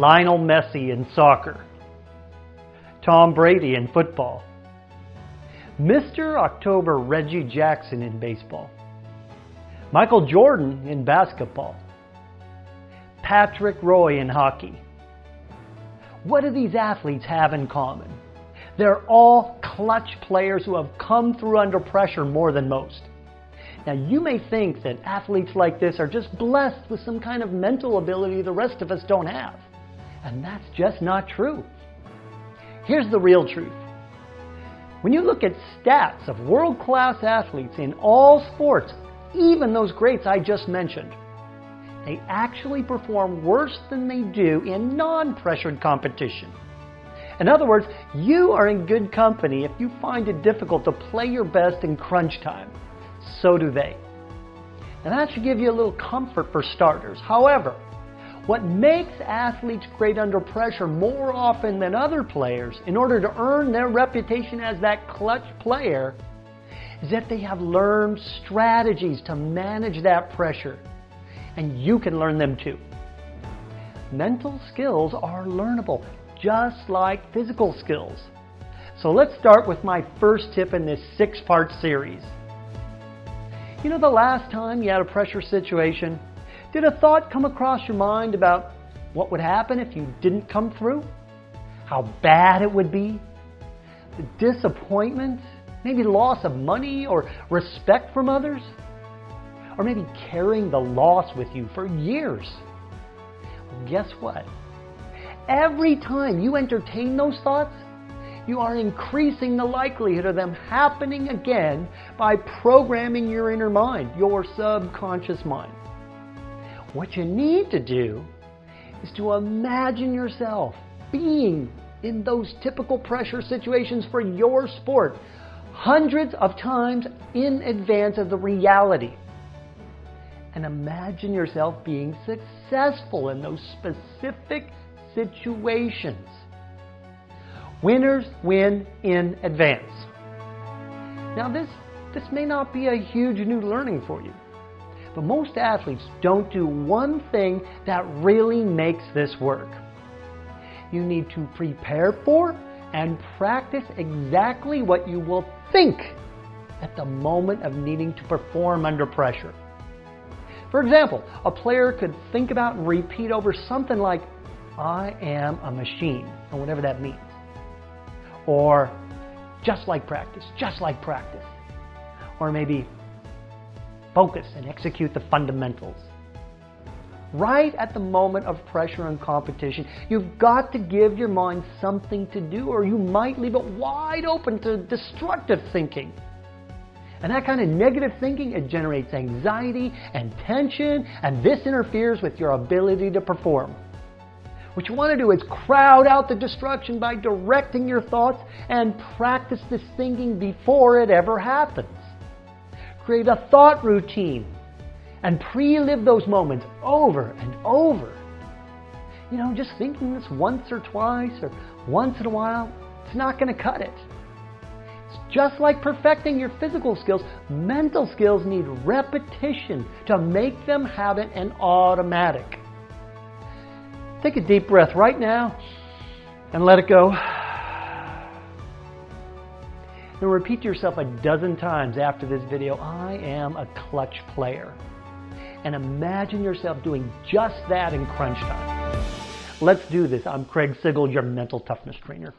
Lionel Messi in soccer, Tom Brady in football, Mr. October Reggie Jackson in baseball, Michael Jordan in basketball, Patrick Roy in hockey. What do these athletes have in common? They're all clutch players who have come through under pressure more than most. Now, you may think that athletes like this are just blessed with some kind of mental ability the rest of us don't have. And that's just not true. Here's the real truth. When you look at stats of world-class athletes in all sports, even those greats I just mentioned, they actually perform worse than they do in non-pressured competition. In other words, you are in good company if you find it difficult to play your best in crunch time. So do they. And that should give you a little comfort for starters. However, what makes athletes great under pressure more often than other players in order to earn their reputation as that clutch player is that they have learned strategies to manage that pressure. And you can learn them too. Mental skills are learnable, just like physical skills. So let's start with my first tip in this 6-part series. You know, the last time you had a pressure situation, did a thought come across your mind about what would happen if you didn't come through? How bad it would be? The disappointment? Maybe loss of money or respect from others? Or maybe carrying the loss with you for years? Well, guess what? Every time you entertain those thoughts, you are increasing the likelihood of them happening again by programming your inner mind, your subconscious mind. What you need to do is to imagine yourself being in those typical pressure situations for your sport hundreds of times in advance of the reality. And imagine yourself being successful in those specific situations. Winners win in advance. Now this may not be a huge new learning for you, but most athletes don't do one thing that really makes this work. You need to prepare for and practice exactly what you will think at the moment of needing to perform under pressure. For example, a player could think about and repeat over something like, "I am a machine," or whatever that means. Or, "just like practice, just like practice." Or maybe, "focus and execute the fundamentals." Right at the moment of pressure and competition, you've got to give your mind something to do, or you might leave it wide open to destructive thinking. And that kind of negative thinking, it generates anxiety and tension, and this interferes with your ability to perform. What you want to do is crowd out the destruction by directing your thoughts and practice this thinking before it ever happens. Create a thought routine and pre-live those moments over and over. You know, just thinking this once or twice or once in a while, it's not going to cut it. It's just like perfecting your physical skills. Mental skills need repetition to make them habit and automatic. Take a deep breath right now and let it go. Then repeat to yourself a dozen times after this video, "I am a clutch player." And imagine yourself doing just that in crunch time. Let's do this. I'm Craig Sigl, your mental toughness trainer.